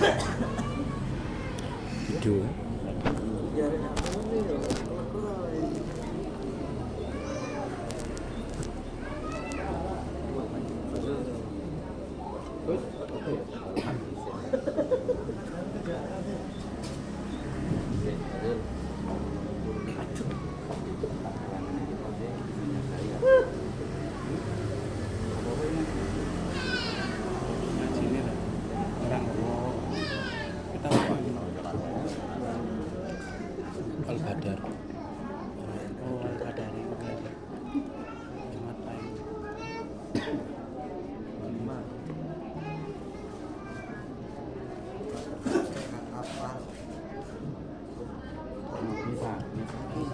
Video. Al-Badar. Oh, Al-Badar itu lagi. Jumat lain.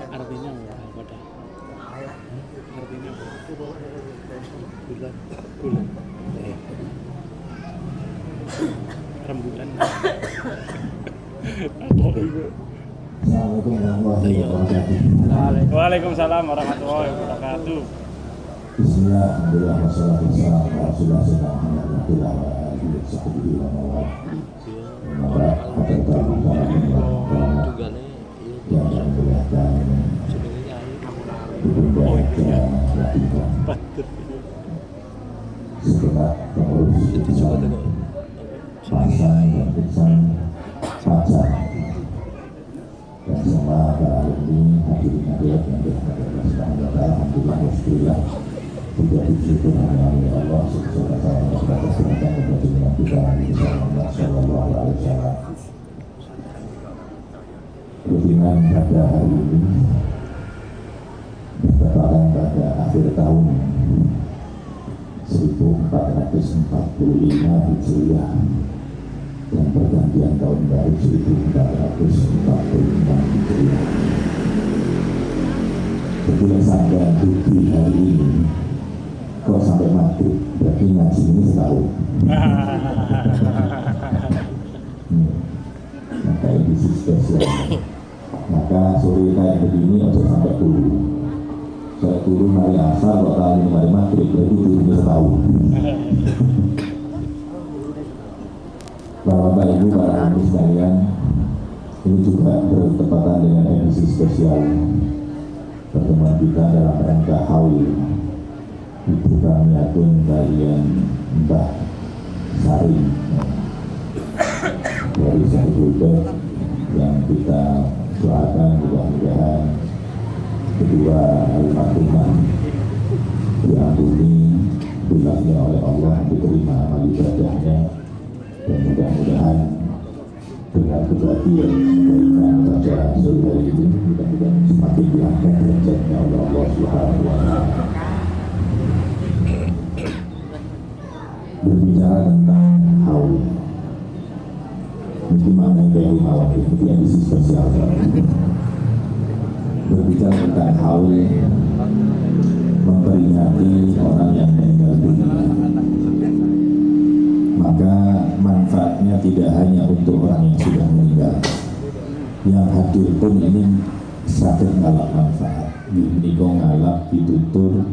Artinya apa Al-Badar? Artinya apa? Bulan. Rembulan. Apa itu? Waalaikumsalam warahmatullahi wabarakatuh. Bismillahirrahmanirrahim. Wassalamualaikum dan semua para ini hadirin hadirat yang berbahagia. Alhamdulillah wasbillah tidak disyukur hanya oleh Allah subhanahu wa ta'ala serta kepada kita Muhammad sallallahu alaihi wasallam. Rutinan pada hari ini bertepatan pada akhir tahun 1445 Hijriah dan pergantian tahun baru 1445 Hijriah. Ketika sampai tujuh hari ini, kok sampai maghrib, berarti ngaji ini setahun. Maka edisi spesial. Maka sore kayak begini untuk sampai turun. Saya turun hari asar, kok tadi hari maghrib, berarti turunnya setahun. Bapak Ibu, para ibu sekalian, ini juga bertepatan dengan edisi spesial pertemuan kita dalam rangka haul ibu kami Atun kalian Mbah Sari dari Sahibulbet yang kita doakan mudah-mudahan kedua almarhumah diampuni dosanya oleh Allah, diterima amal ibadahnya, dan mudah-mudahan dengan kebahagiaan kebaikan pada surga ini mudah-mudahan semakin diangkat derajatnya oleh Allah Subhanahu wa Ta'ala. Berbicara tentang haul, mesti mana yang haul itu yang isi spesial. Berbicara tentang haul, memperingati orang yang meninggal dunia, maka manfaatnya tidak hanya untuk orang yang sudah meninggal, yang hadir pun ini sakit ngalap manfaat. Ini kok ngalap ditutur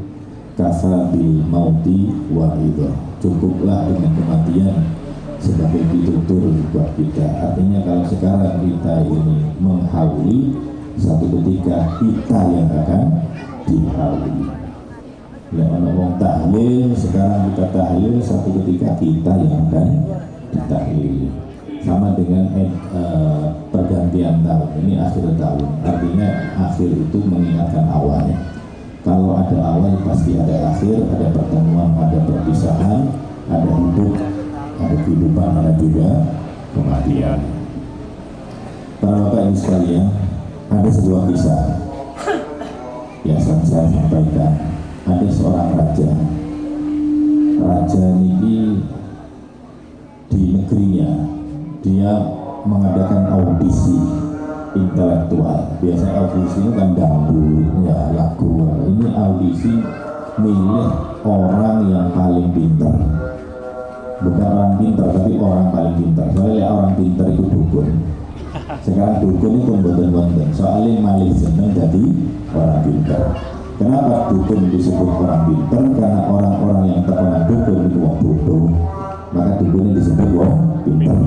kafa bil mauti wa idha, cukuplah dengan kematian sebagai ditutur buat kita. Artinya kalau sekarang kita ini menghauli, satu ketika kita yang akan dihauli. Ya, orang tahlil, sekarang kita tahlil, satu ketika kita yang akan ditahlil. Sama dengan pergantian tahun, ini akhir tahun, artinya akhir itu mengingatkan awalnya. Kalau ada awal pasti ada akhir, ada pertemuan, ada perpisahan, ada hidup, ada kehidupan, ada juga kematian. Para bapak ibu sekalian, ada sebuah kisah yang saya sampaikan. Ada seorang raja ini di negerinya dia mengadakan audisi intelektual. Biasanya audisi itu kan dangdut, ya lagu. Ini audisi milih orang yang paling pintar, bukan orang pintar tapi orang paling pintar. Soalnya orang pintar itu dukun. Sekarang dukun itu boten-boten, soalnya malih seneng jadi orang pintar. Kenapa dukun disebut orang pintar? Karena orang-orang yang terkena dukun itu orang bodoh, maka dukunnya disebut orang pintar.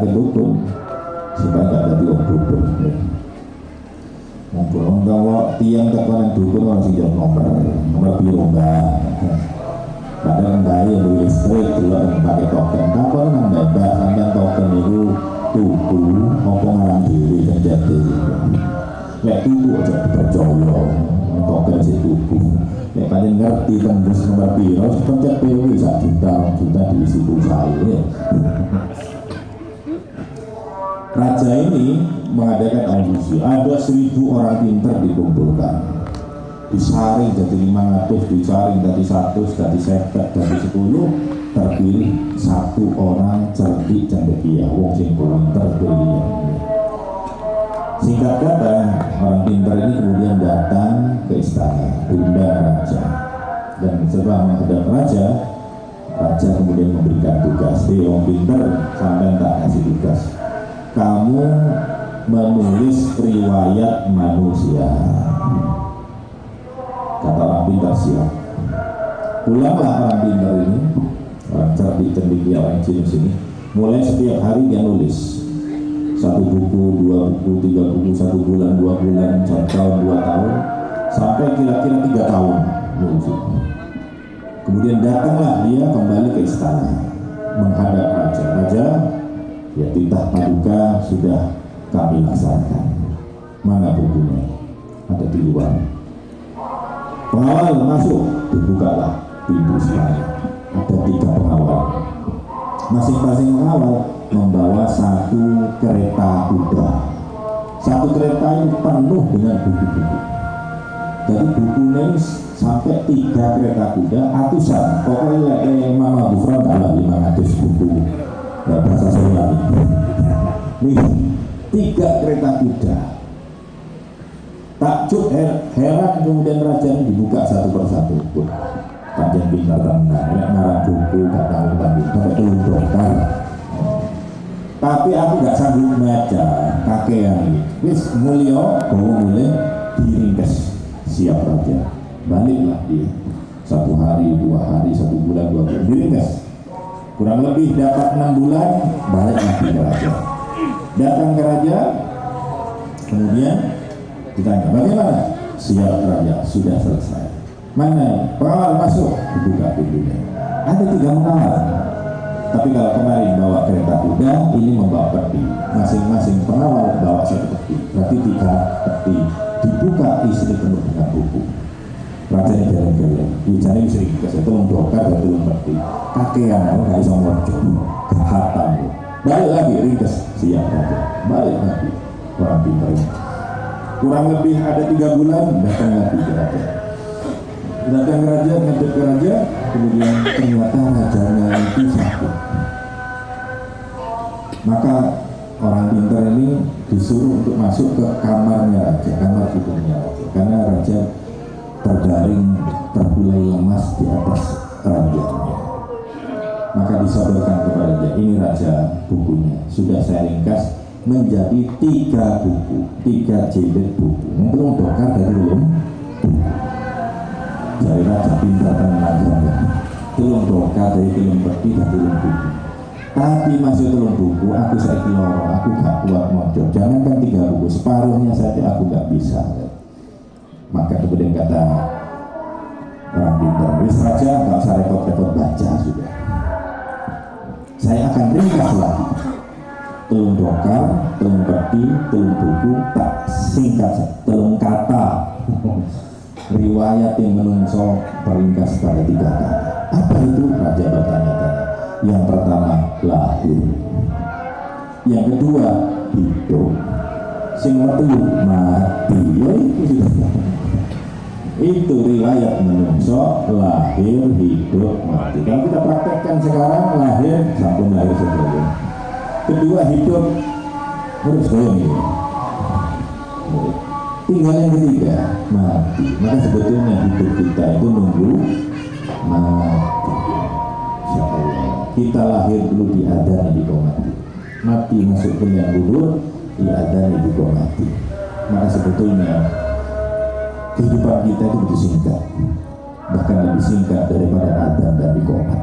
ke dukun supaya nggak jadi orang dukun. Ngobrol kalau tiang tekanan dukun harus tidak nomor biru enggak. Padahal enggak ya listrik dulu yang pakai token. Tapi nang bebas sampai token itu tuku apa ngalang diri dan jadi. Lek tuku aja percaya token si tuku. Lek paling ngerti tembus nomor biru pencet biru 1 juta diisi pulsa ya. Raja ini mengadakan audisi, ada 1.000 orang pintar dikumpulkan, disaring jadi 500, disaring dari 100, dari 100, dari 10, terpilih 1 orang cerdik dan dia, wong sing pintar brilian. Singkat kata, orang pintar ini kemudian datang ke istana, diundang raja, dan setelah menghadap raja, raja kemudian memberikan tugas, orang pintar sampai tak kasih tugas. Kamu menulis riwayat manusia. Kata orang pintar siap. Pulanglah orang pintar ini, orang cerdik cendekia orang Cina sini. Mulai setiap hari dia nulis 1 buku, 2 buku, 3 buku, 1 bulan, 2 bulan, 1 tahun, 2 tahun, sampai kira-kira 3 tahun nulis. Kemudian datanglah dia kembali ke istana menghadap raja. Raja, ya titah paduka sudah kami laksanakan. Mana bukunya? Ada di luar. Pengawal masuk, dibukalah pintu istana. Ada 3 pengawal. Masing-masing pengawal membawa 1 kereta kuda. 1 kereta ini penuh dengan buku-buku. Jadi bukunya sampai 3 kereta kuda, atusan. Pokoknya Mama Bufran ada 500 buku. Ya, bahasa Sunda nih 3 kereta kuda. Takjub heran kemudian raja ini dibuka satu persatu. Panjang pintar tenang, ngarang buku gak tahu sampai turun dokter. Tapi aku gak sanggup baca kakean ini. Wis mulio, bawa mulai diringkes. Siap raja. Baliklah dia. 1 hari, 2 hari, 1 bulan, 2 bulan diringkes. Kurang lebih dapat 6 bulan, balik lagi ke raja. Datang ke raja, kemudian ditanya, bagaimana? Siap raja, sudah selesai. Mana? Pengawal masuk, dibuka pintunya. Ada 3 pengawal. Tapi kalau kemarin bawa kereta kuda, ini membawa peti. Masing-masing pengawal bawa 1 peti. Berarti 3 peti. Dibuka isi penuh dengan buku. Raja ini jalan-jalan, bicara istri kita tolong dokter dan tolong peti. Kakean, nggak bisa muncul, kehatan. Balik lagi, ringkes, siap raja. Balik lagi, orang pintar ini. Kurang lebih ada 3 bulan, datang lagi ke raja. Datang ke raja, ngadep ke raja, kemudian ternyata rajanya itu sakit. Maka orang pintar ini disuruh untuk masuk ke kamarnya raja, kamar tidurnya raja, karena raja terbaring terbulai lemas di atas ranjangnya. Maka disodorkan kepada dia, ini raja bukunya, sudah saya ringkas menjadi 3 buku, 3 jilid buku. Belum dokter dari belum dari raja pintar tenang aja. Belum dokter dari belum peti dan belum buku. Tapi masih belum buku, aku saya loro, aku gak kuat mojo. Jangankan 3 buku, separuhnya saja aku gak bisa. Maka kemudian kata orang pintar, wis raja gak usah repot-repot baca sudah. Saya akan ringkas lagi. Telung dokar, telung peti, telung buku, tak singkat, telung kata. Riwayat yang menungso peringkas pada 3 kata. Apa itu? Raja bertanya-tanya. Yang pertama, lahir. Yang kedua, hidup. Sing metu mati. Ya itu sudah. Itu riwayat menungso, lahir, hidup, mati. Kalau kita praktekkan sekarang, lahir, sampai lahir sebelum. Kedua, hidup, harus goyang ini. Tinggal yang ketiga, mati. Maka sebetulnya hidup kita itu nunggu mati. Insya Allah. Kita lahir dulu diadani di mati. Mati masuk ke yang gugur, diadani di mati. Maka sebetulnya kehidupan kita itu begitu singkat, bahkan lebih singkat daripada Adam dan Nikomat.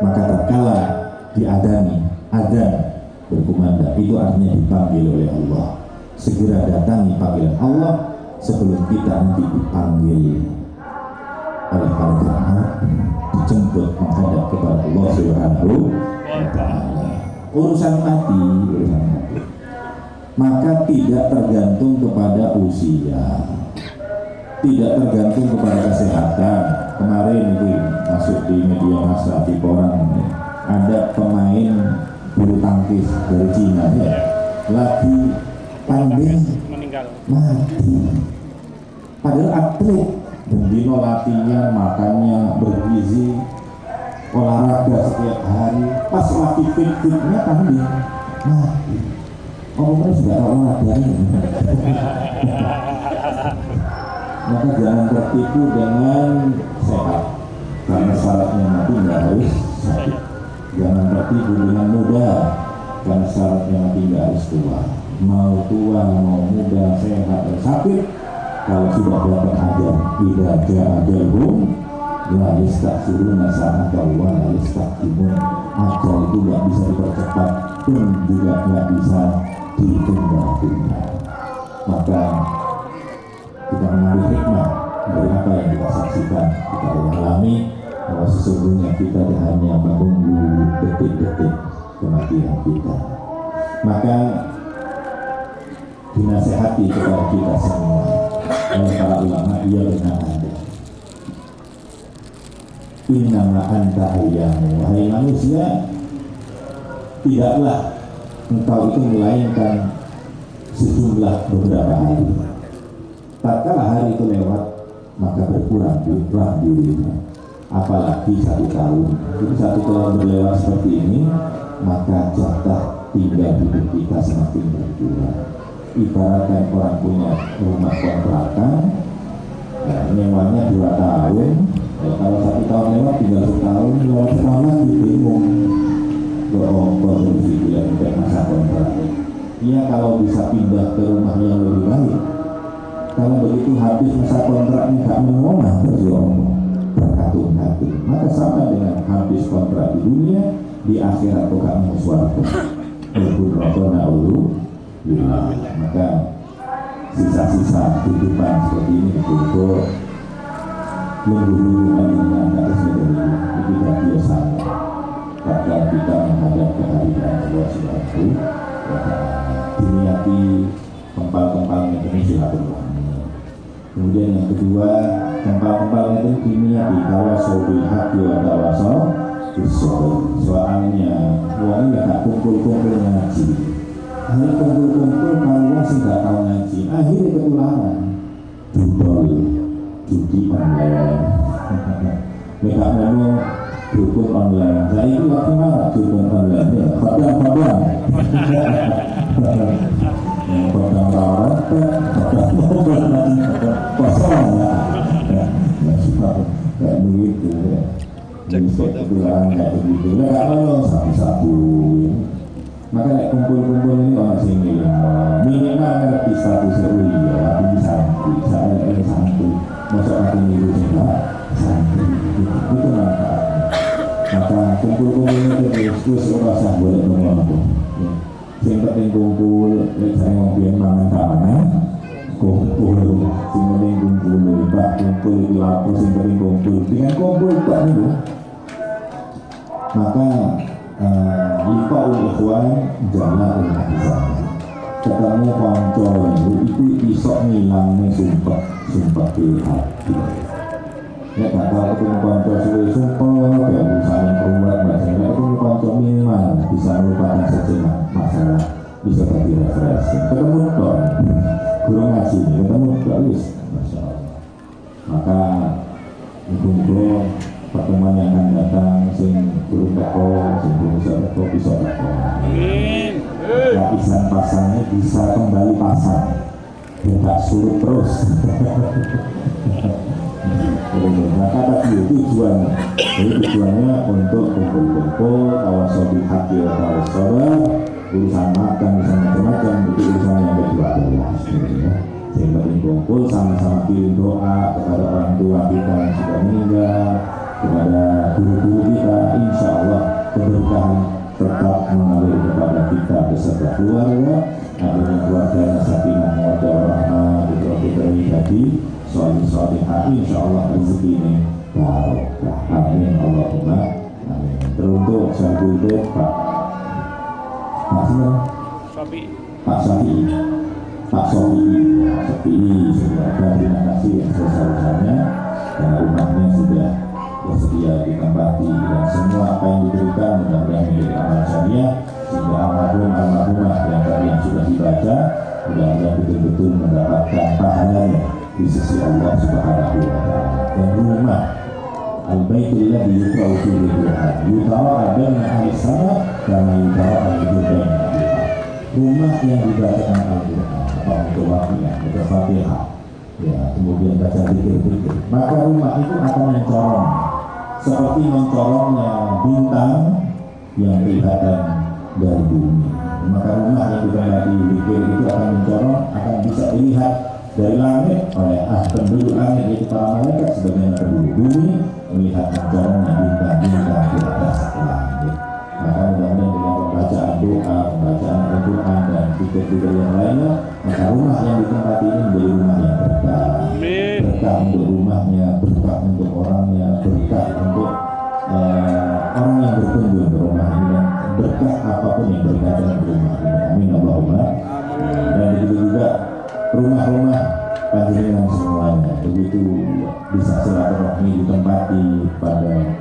Maka tatkala diadani azan berkumandang, itu artinya dipanggil oleh Allah. Segera datangi panggilan Allah sebelum kita nanti dipanggil oleh malaikat, dijemput menghadap kepada Allah Subhanahu wa Ta'ala. Urusan mati, maka tidak tergantung kepada usia, tidak tergantung kepada kesehatan. Kemarin itu masuk di media massa, di koran, ada pemain bulu tangkis dari Cina ya, lagi tanding mati, padahal atlet bendino latihan, makannya bergizi, olahraga setiap hari, pas lagi fit-fitnya tanding mati. Mereka sudah tahu olahraganya. Maka jangan tertipu dengan sehat, karena syaratnya mati nggak harus sakit. Jangan tertipu dengan muda, karena syaratnya mati nggak harus tua. Mau tua, mau muda, sehat atau sakit, kalau sudah dapat ajar, tidak ada ajarhum, la yastakhiruna sa'atan wa la yastaqdimun. Ajar itu nggak bisa dipercepat pun juga nggak bisa ditunda-tunda. Maka kita mengambil hikmah dari apa yang kita saksikan, kita alami bahwa sesungguhnya kita hanya menunggu detik-detik kematian kita. Maka dinasehati kepada kita semua oleh para ulama, ia benar ada. Innama anta ayyamu, wahai manusia, tidaklah engkau itu melainkan sejumlah beberapa hari. Tatkala hari itu lewat, maka berkurang jumlah dirinya. Apalagi 1 tahun. Jadi 1 tahun berlewat seperti ini, maka jatah tinggal hidup kita semakin berkurang. Ibaratkan orang punya rumah kontrakan, ya, nyewanya 2 tahun. Ya, kalau 1 tahun lewat, tinggal 1 tahun, lewat setahun lagi bingung. Berfungsi bila tidak masa kontrak. Ia kalau bisa pindah ke rumah yang lebih baik. Kalau begitu habis masa kontraknya gak mengolah berjuang berkatung-katung, maka sama dengan habis kontrak di dunia, di akhirat kok gak mau suarakan berkurang ulu. Maka sisa-sisa kehidupan seperti ini dikumpul lembur-lembur dengan atasnya dari itu biasa. Bahkan kita menghadap ke hari Allah Subhanahu wa Ta'ala, diniati kempal-kempalnya ini silaturahmi. Kemudian yang kedua, kempal-kempalnya itu diniati tawasau bil haqqi wa tawasau bis sabr. Soalnya wong ya gak kumpul-kumpul ngaji. Hari kumpul-kumpul kalau sih gak tahu ngaji, akhirnya ketularan. Dudol, judi online. Mereka ngomong dukun online. Saya itu lagi marah dukun online ya. Padang-padang. Padang rawat, padang mobil nanti kosong ya. Kayak begitu ya. Jadi ketularan kayak begitu. Nggak mau sabu-sabu. Maka nek kumpul-kumpul ini orang sini minimal ngerti status ya, aku santri, saya ini santri, masuk aku niru juga santri, itu manfaatnya. Maka kumpul-kumpul ini terus rasa boleh ngomong. Yang penting kumpul, saya mau biar mangan mana, kumpul, sing penting kumpul, pak kumpul itu lapor, sing penting kumpul, dengan kumpul pak itu. Maka lipaul ikhwan jala'ul ahzan, ketemu konco itu isok ngilangnya sumpah di hati. Ya gak tahu ketemu konco suwe sumpah ya misalnya perubat bahasanya ketemu konco minimal bisa melupakan sejenak masalah, bisa bagi refreshing. Ketemu dong guru ngaji ini, ketemu bagus, Masya Allah. Maka mungkin pertemuan yang akan datang sing burung teko, sing burung bisa teko. Amin. Lapisan pasangnya bisa kembali pasang, tidak surut terus. Maka tadi tujuannya, jadi tujuannya untuk kumpul-kumpul, tawasobi hati atau tawasoba, urusan makan, urusan macam-macam, itu urusan yang kedua adalah yang penting kumpul sama-sama kirim doa kepada orang tua kita yang sudah meninggal, kepada guru-guru kita, insya Allah keberkahan tetap mengalir keluarga, adanya keluarga sakinah mawaddah warahmah, putra-putra tadi, sholih-sholihah, insyaallah rezeki ini barokah. Amin Allahumma amin. Teruntuk sahabat Pak siapa? Sopi. Pak Sofi, Pak Sofi, terima kasih yang sebesar-besarnya, dan rumahnya sudah bersedia ditempati, dan semua apa yang diberikan mudah-mudahan menjadi amal jariah, sehingga almarhumah yang tadi yang sudah dibaca mudah-mudahan betul-betul mendapatkan pahalanya di sisi Allah Subhanahu wa Ta'ala. Dan rumah al-baitul ladzi yuqra'u fihi al-Qur'an yutara baina ahli sama kama yutara al-baina rumah yang dibacakan Al-Quran atau untuk wakilnya, untuk Fatihah, ya, kemudian baca zikir-zikir, maka rumah itu akan mencorong seperti mencorongnya bintang yang kelihatan dari bumi. Maka rumah yang ditempati zikir itu akan mencorong, akan bisa dilihat dari langit oleh penduduk langit, yaitu para malaikat, sebagaimana penduduk bumi melihat mencorongnya bintang-bintang di atas langit. Maka mudah-mudahan dengan pembacaan doa, pembacaan Al-Quran dan zikir-zikir yang lainnya, maka rumah yang ditempati ini menjadi rumah yang berkah. Berkah untuk rumahnya, berkah untuk orangnya, berkah untuk orang yang berkunjung ke rumah ini, dan berkah apapun yang berkaitan dengan rumah ini. Amin Allahumma. Dan begitu juga rumah-rumah panjenengan semuanya, begitu bisa silaturahmi ditempati pada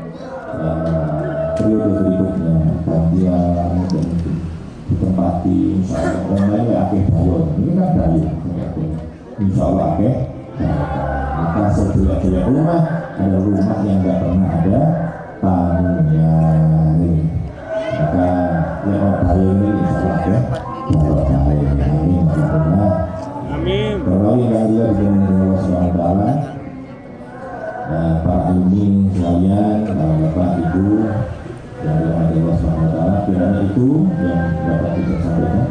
periode berikutnya, gantian dan ditempati insyaallah. Dan lainnya akhir tahun ini kan tahun insyaallah akhir. Maka setiap rumah ada rumah yang tidak pernah ada tamunya. Maka lewat hari ini insyaallah ya lewat hari ini insyaallah. Amin. Kembali lagi dengan Allah Subhanahu wa Ta'ala. Para alumni sekalian, Bapak Ibu yang dirahmati Allah Subhanahu wa Ta'ala, kiranya itu yang dapat kita sampaikan.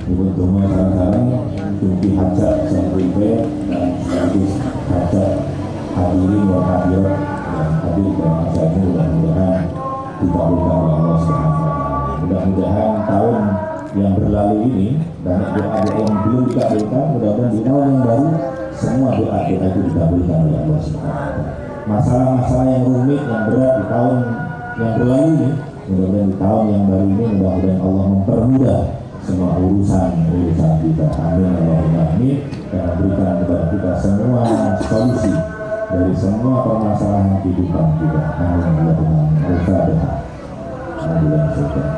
Untuk sekarang Tuki hajat sampai dan sekaligus hajat hadirin dan hadirat yang hadir dan acaranya, mudah-mudahan dikabulkan oleh Allah Subhanahu wa Ta'ala. Mudah-mudahan tahun yang berlalu ini banyak doa-doa yang belum dikabulkan, mudah-mudahan di tahun yang baru semua doa-doa itu dikabulkan oleh Allah Subhanahu wa Ta'ala. Masalah-masalah yang rumit, yang berat di tahun yang berlalu ini, mudah-mudahan di tahun yang baru ini mudah-mudahan Allah mempermudah semua urusan kita. Amin Allahumma amin. Dan berikan kepada kita semua solusi dari semua permasalahan kehidupan kita. Amin Allahumma amin. Al-Fatihah. Alhamdulillah sudah.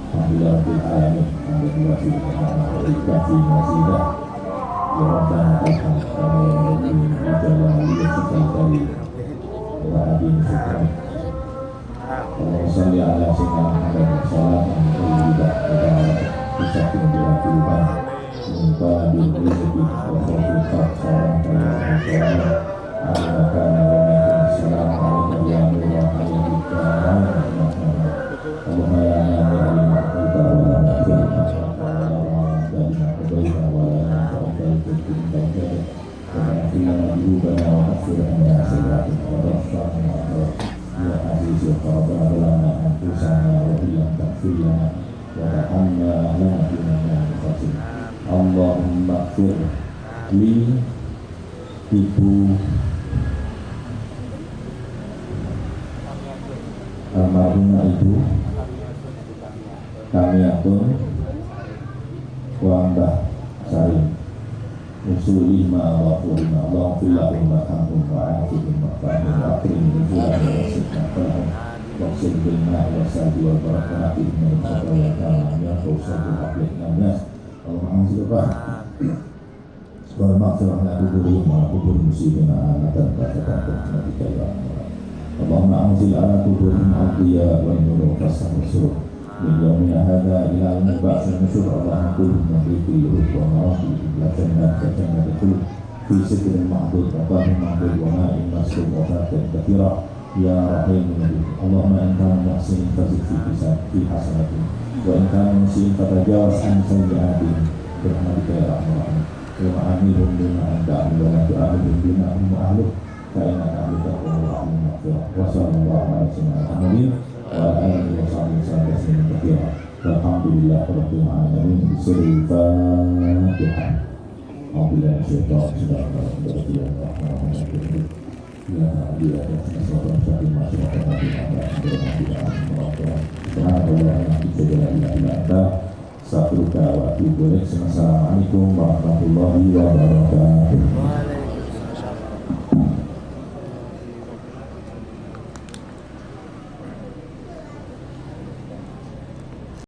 Alhamdulillah bil alamin. Alhamdulillah dikasih nasihat. Ya Rabbana kami di dalam kita kali. Wa'adin syukran. Allah salli ala sayyidina Muhammad salam al-mu'ayyida bisa menjadi kehidupan minta diri-diri wa khawfilfat salam salam al-makan wa salam alaikum ya Allah alaikum Allahumma ya na'ala ma'akuta wa na'afir dan ma'akubaita wa na'afir وَنَعْفِينَا ذُنُوبَنَا وَكَفِّرْ عَنَّا سَيِّئَاتِنَا وَتَوَفَّنَا يَا عَزِيزُ رَبَّنَا ظَلَمْنَا أَنفُسَنَا وَإِن لَّمْ تَغْفِرْ لَنَا وَتَرْحَمْنَا لَنَكُونَنَّ مِنَ الْخَاسِرِينَ. Allahumma ighfir li ibu almarhumah ibu kami atun wa Mbah Sarim usuli ma'awafurina Allahumma ma'amhum wa'afihim wa'afihim wa'afihim wa'afihim wa'afihim wa'afihim bilmah wa'asalbi wa'barakatihim wa'afihim wa'afihim Allahumma anzilbah wa'afihim wa'afihim wa'afihim musibina anatan wa'afihim Allahumma anzil ala kuburihim al-diya wa'inuru fasah wa'asuruh min yawmina hadha ila al-muba'as al-musyur Allahumma kulhum nabiqi wa marafi jannat fi sidrin ma'dud wa tahim ma'dud wa ma'in masjid wa fatin kathira ya rahim ya rahim. Allahumma in kana muhsin fazid fi hasanati wa in kana muhsin fatajawaz an sayyi'ati birahmatika ya rahman rahim. Wa amirun bima anta wa la tu'amilun bima hum ahluk fa innaka ahlika wa rahim maghfirah. Wa sallallahu alaihi wasallam wa alihi wa sahbihi wasallam. Alhamdulillah rabbil alamin. Bismillahirrahmanirrahim. Alhamdulillah syaitan sudah berarti ya dia sesuatu yang masyarakat Assalamualaikum warahmatullahi wabarakatuh.